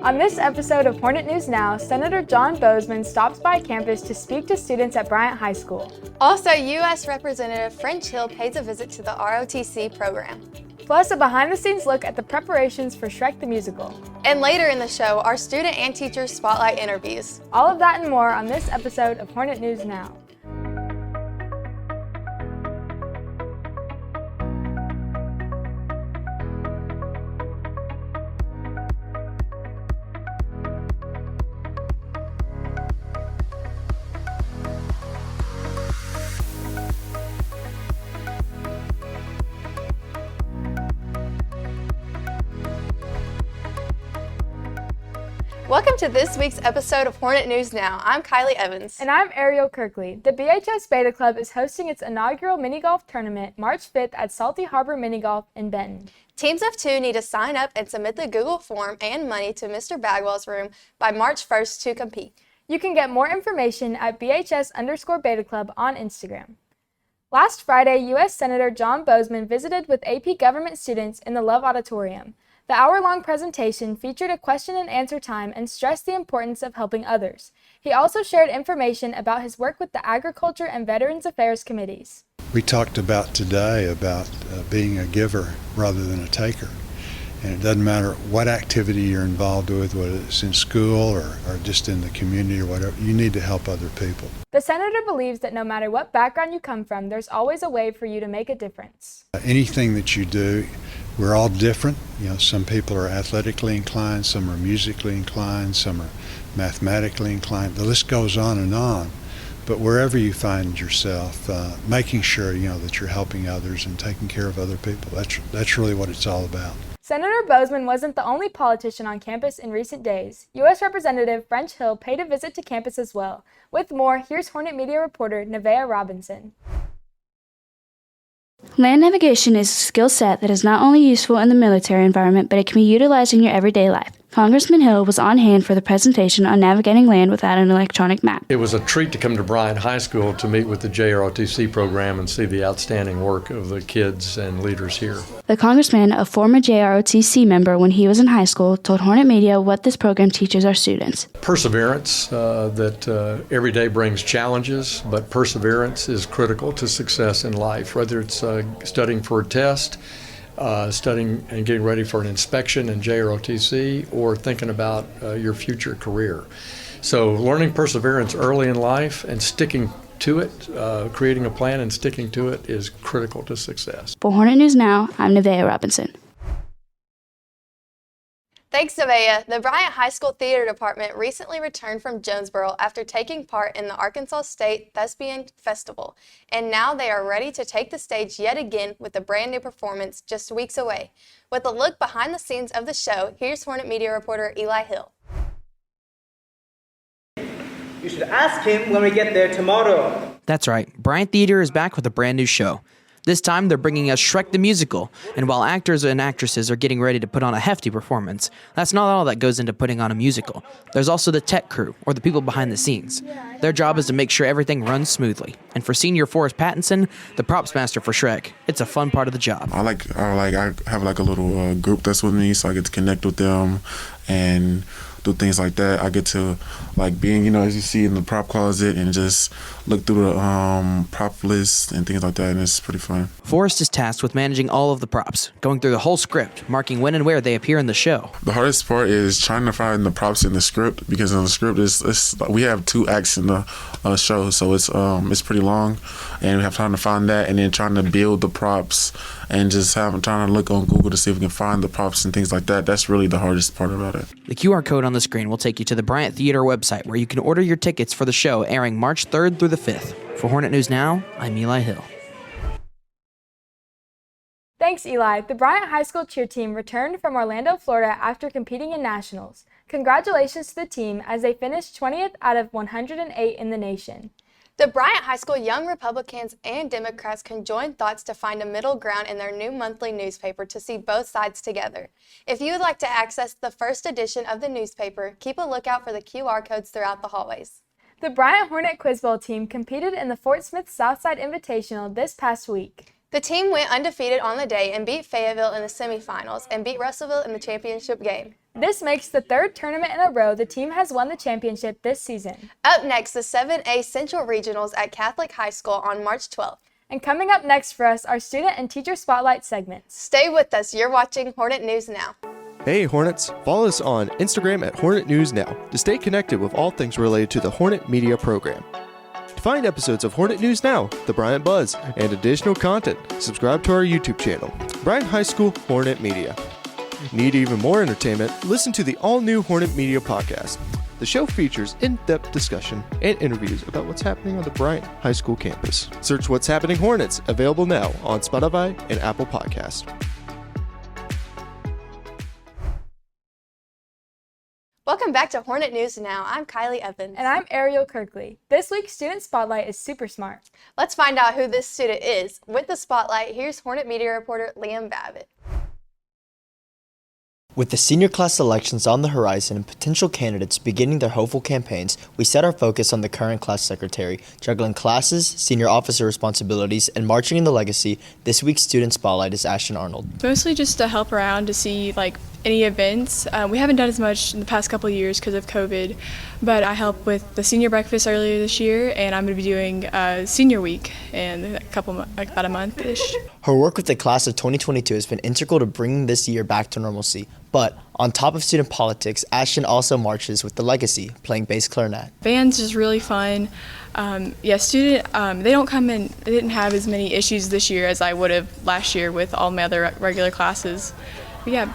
On this episode of Hornet News Now, Senator John Boozman stops by campus to speak to students at Bryant High School. Also, U.S. Representative French Hill pays a visit to the ROTC program. Plus, a behind-the-scenes look at the preparations for Shrek the Musical. And later in the show, our student and teacher spotlight interviews. All of that and more on this episode of Hornet News Now. Welcome to this week's episode of Hornet News Now. I'm Kylie Evans. And I'm Ariel Kirkley. The BHS Beta Club is hosting its inaugural mini golf tournament March 5th at Salty Harbor Mini Golf in Benton. Teams of 2 need to sign up and submit the Google form and money to Mr. Bagwell's room by March 1st to compete. You can get more information at BHS_Beta Club on Instagram. Last Friday, U.S. Senator John Boozman visited with AP government students in the Love Auditorium. The hour-long presentation featured a question and answer time and stressed the importance of helping others. He also shared information about his work with the Agriculture and Veterans Affairs Committees. We talked about today about being a giver rather than a taker. And it doesn't matter what activity you're involved with, whether it's in school or just in the community or whatever, you need to help other people. The senator believes that no matter what background you come from, there's always a way for you to make a difference. Anything that you do, we're all different. You know, some people are athletically inclined, some are musically inclined, some are mathematically inclined. The list goes on and on. But wherever you find yourself, making sure that you're helping others and taking care of other people, that's really what it's all about. Senator Boozman wasn't the only politician on campus in recent days. U.S. Representative French Hill paid a visit to campus as well. With more, here's Hornet Media reporter Nevaeh Robinson. Land navigation is a skill set that is not only useful in the military environment, but it can be utilized in your everyday life. Congressman Hill was on hand for the presentation on navigating land without an electronic map. It was a treat to come to Bryant High School to meet with the JROTC program and see the outstanding work of the kids and leaders here. The congressman, a former JROTC member when he was in high school, told Hornet Media what this program teaches our students. Perseverance, that every day brings challenges, but perseverance is critical to success in life, whether it's studying for a test, studying and getting ready for an inspection in JROTC, or thinking about your future career. So learning perseverance early in life and sticking to it, creating a plan and sticking to it is critical to success. For Hornet News Now, I'm Nevaeh Robinson. Thanks, Nevaeh. The Bryant High School Theater Department recently returned from Jonesboro after taking part in the Arkansas State Thespian Festival, and now they are ready to take the stage yet again with a brand new performance just weeks away. With a look behind the scenes of the show, here's Hornet Media reporter Eli Hill. You should ask him when we get there tomorrow. That's right. Bryant Theater is back with a brand new show. This time, they're bringing us Shrek the Musical, and while actors and actresses are getting ready to put on a hefty performance, that's not all that goes into putting on a musical. There's also the tech crew, or the people behind the scenes. Their job is to make sure everything runs smoothly. And for Senior Forrest Pattinson, the props master for Shrek, it's a fun part of the job. I have a little group that's with me, so I get to connect with them and do things like that. I get to being, as you see in the prop closet and just look through the prop list and things like that, and it's pretty fun. Forrest is tasked with managing all of the props, going through the whole script, marking when and where they appear in the show. The hardest part is trying to find the props in the script, because in the script we have 2 acts in the show, so it's pretty long, and we have time to find that, and then trying to build the props and just trying to look on Google to see if we can find the props and things like that. That's really the hardest part about it. The QR code on the screen will take you to the Bryant Theater website, where you can order your tickets for the show airing March 3rd through the 5th. For Hornet News Now, I'm Eli Hill. Thanks, Eli. The Bryant High School cheer team returned from Orlando, Florida after competing in nationals. Congratulations to the team as they finished 20th out of 108 in the nation. The Bryant High School Young Republicans and Democrats can join thoughts to find a middle ground in their new monthly newspaper to see both sides together. If you would like to access the first edition of the newspaper, keep a lookout for the QR codes throughout the hallways. The Bryant Hornet Quiz Bowl team competed in the Fort Smith Southside Invitational this past week. The team went undefeated on the day and beat Fayetteville in the semifinals and beat Russellville in the championship game. This makes the third tournament in a row the team has won the championship this season. Up next, the 7A Central Regionals at Catholic High School on March 12th. And coming up next for us are student and teacher spotlight segments. Stay with us. You're watching Hornet News Now. Hey Hornets, follow us on Instagram at Hornet News Now to stay connected with all things related to the Hornet Media program. To find episodes of Hornet News Now, The Bryant Buzz, and additional content, subscribe to our YouTube channel, Bryant High School Hornet Media. Need even more entertainment? Listen to the all-new Hornet Media podcast. The show features in-depth discussion and interviews about what's happening on the Bryant High School campus. Search What's Happening Hornets, available now on Spotify and Apple Podcasts. Welcome back to Hornet News Now. I'm Kylie Evans. And I'm Ariel Kirkley. This week's student spotlight is super smart. Let's find out who this student is. With the spotlight, here's Hornet Media reporter Liam Babbitt. With the senior class elections on the horizon and potential candidates beginning their hopeful campaigns, we set our focus on the current class secretary, juggling classes, senior officer responsibilities, and marching in the legacy. This week's student spotlight is Ashton Arnold. Mostly just to help around to see any events. We haven't done as much in the past couple of years because of COVID, but I helped with the senior breakfast earlier this year, and I'm going to be doing senior week in about a month-ish. Her work with the class of 2022 has been integral to bringing this year back to normalcy. But on top of student politics, Ashton also marches with the legacy, playing bass clarinet. Band's just really fun. They don't come in, they didn't have as many issues this year as I would have last year with all my other regular classes. But yeah,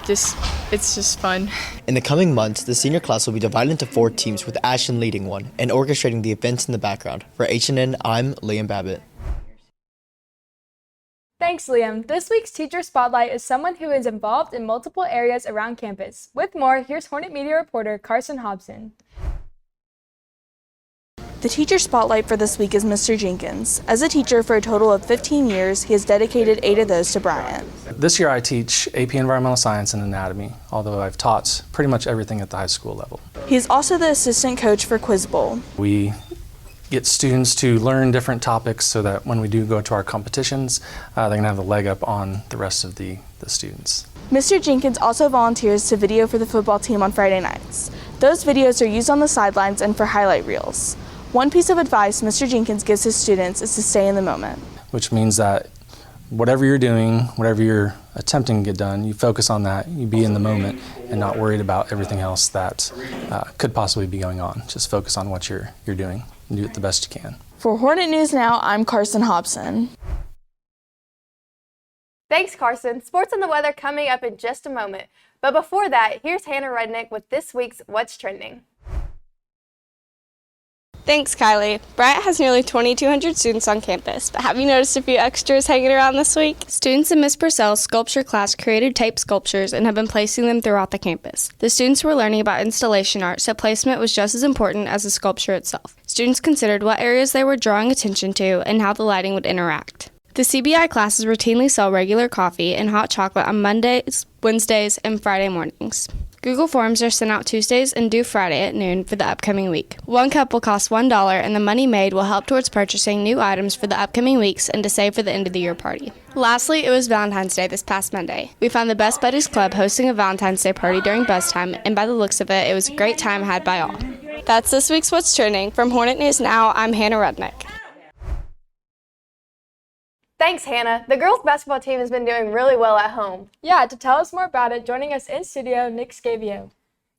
it's just fun. In the coming months, the senior class will be divided into 4 teams, with Ashton leading one and orchestrating the events in the background. For HNN, I'm Liam Babbitt. Thanks, Liam. This week's teacher spotlight is someone who is involved in multiple areas around campus. With more, here's Hornet Media reporter Carson Hobson. The teacher spotlight for this week is Mr. Jenkins. As a teacher for a total of 15 years, he has dedicated 8 of those to Bryant. This year I teach AP Environmental Science and Anatomy, although I've taught pretty much everything at the high school level. He is also the assistant coach for Quiz Bowl. We get students to learn different topics so that when we do go to our competitions, they can have a leg up on the rest of the students. Mr. Jenkins also volunteers to video for the football team on Friday nights. Those videos are used on the sidelines and for highlight reels. One piece of advice Mr. Jenkins gives his students is to stay in the moment. Which means that whatever you're doing, whatever you're attempting to get done, you focus on that, you be in the moment and not worried about everything else that could possibly be going on. Just focus on what you're doing and do it the best you can. For Hornet News Now, I'm Carson Hobson. Thanks, Carson. Sports and the weather coming up in just a moment. But before that, here's Hannah Rednick with this week's What's Trending. Thanks, Kylie. Bryant has nearly 2,200 students on campus, but have you noticed a few extras hanging around this week? Students in Miss Purcell's sculpture class created tape sculptures and have been placing them throughout the campus. The students were learning about installation art, so placement was just as important as the sculpture itself. Students considered what areas they were drawing attention to and how the lighting would interact. The CBI classes routinely sell regular coffee and hot chocolate on Mondays, Wednesdays, and Friday mornings. Google Forms are sent out Tuesdays and due Friday at noon for the upcoming week. One cup will cost $1, and the money made will help towards purchasing new items for the upcoming weeks and to save for the end of the year party. Lastly, it was Valentine's Day this past Monday. We found the Best Buddies Club hosting a Valentine's Day party during buzz time, and by the looks of it, it was a great time had by all. That's this week's What's Trending. From Hornet News Now, I'm Hannah Rednick. Thanks, Hannah. The girls' basketball team has been doing really well at home. Yeah, to tell us more about it, joining us in studio, Nick Scavio.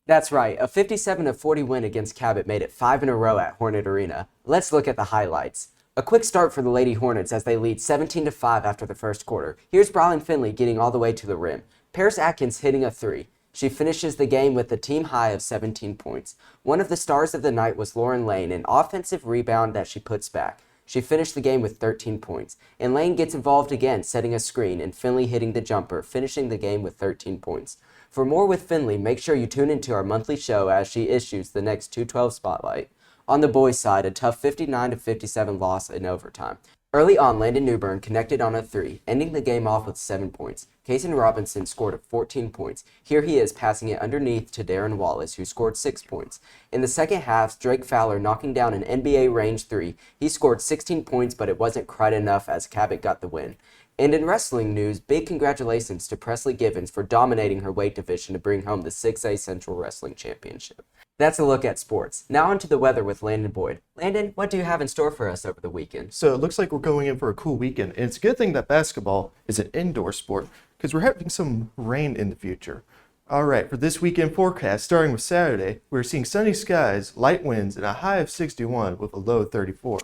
That's right. A 57-40 win against Cabot made it 5 in a row at Hornet Arena. Let's look at the highlights. A quick start for the Lady Hornets as they lead 17-5 after the first quarter. Here's Brylan Finley getting all the way to the rim. Paris Atkins hitting a 3. She finishes the game with a team high of 17 points. One of the stars of the night was Lauren Lane, an offensive rebound that she puts back. She finished the game with 13 points, and Lane gets involved again, setting a screen, and Finley hitting the jumper, finishing the game with 13 points. For more with Finley, make sure you tune into our monthly show as she issues the next 212 spotlight. On the boys' side, a tough 59-57 loss in overtime. Early on, Landon Newbern connected on a 3, ending the game off with 7 points. Kaysen Robinson scored 14 points. Here he is passing it underneath to Darren Wallace, who scored 6 points. In the second half, Drake Fowler knocking down an NBA range 3. He scored 16 points, but it wasn't quite enough as Cabot got the win. And in wrestling news, big congratulations to Presley Givens for dominating her weight division to bring home the 6A Central Wrestling Championship. That's a look at sports. Now onto the weather with Landon Boyd. Landon, what do you have in store for us over the weekend? So it looks like we're going in for a cool weekend, and it's a good thing that basketball is an indoor sport because we're having some rain in the future. All right, for this weekend forecast, starting with Saturday, we're seeing sunny skies, light winds, and a high of 61 with a low of 34.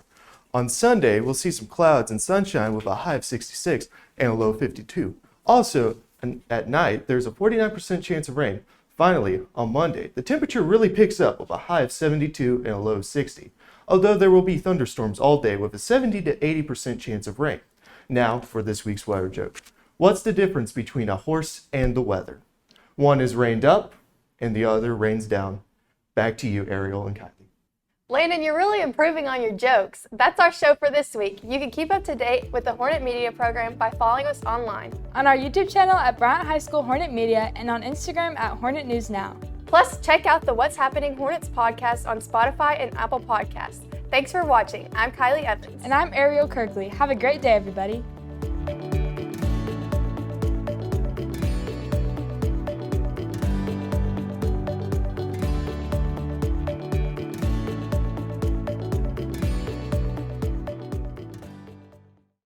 On Sunday, we'll see some clouds and sunshine with a high of 66 and a low of 52. Also, at night, there's a 49% chance of rain. Finally, on Monday, the temperature really picks up with a high of 72 and a low of 60, although there will be thunderstorms all day with a 70 to 80% chance of rain. Now, for this week's weather joke. What's the difference between a horse and the weather? One is rained up, and the other rains down. Back to you, Ariel and Kylie. Landon, you're really improving on your jokes. That's our show for this week. You can keep up to date with the Hornet Media program by following us online. On our YouTube channel at Bryant High School Hornet Media and on Instagram at Hornet News Now. Plus, check out the What's Happening Hornets podcast on Spotify and Apple Podcasts. Thanks for watching. I'm Kylie Evans. And I'm Ariel Kirkley. Have a great day, everybody.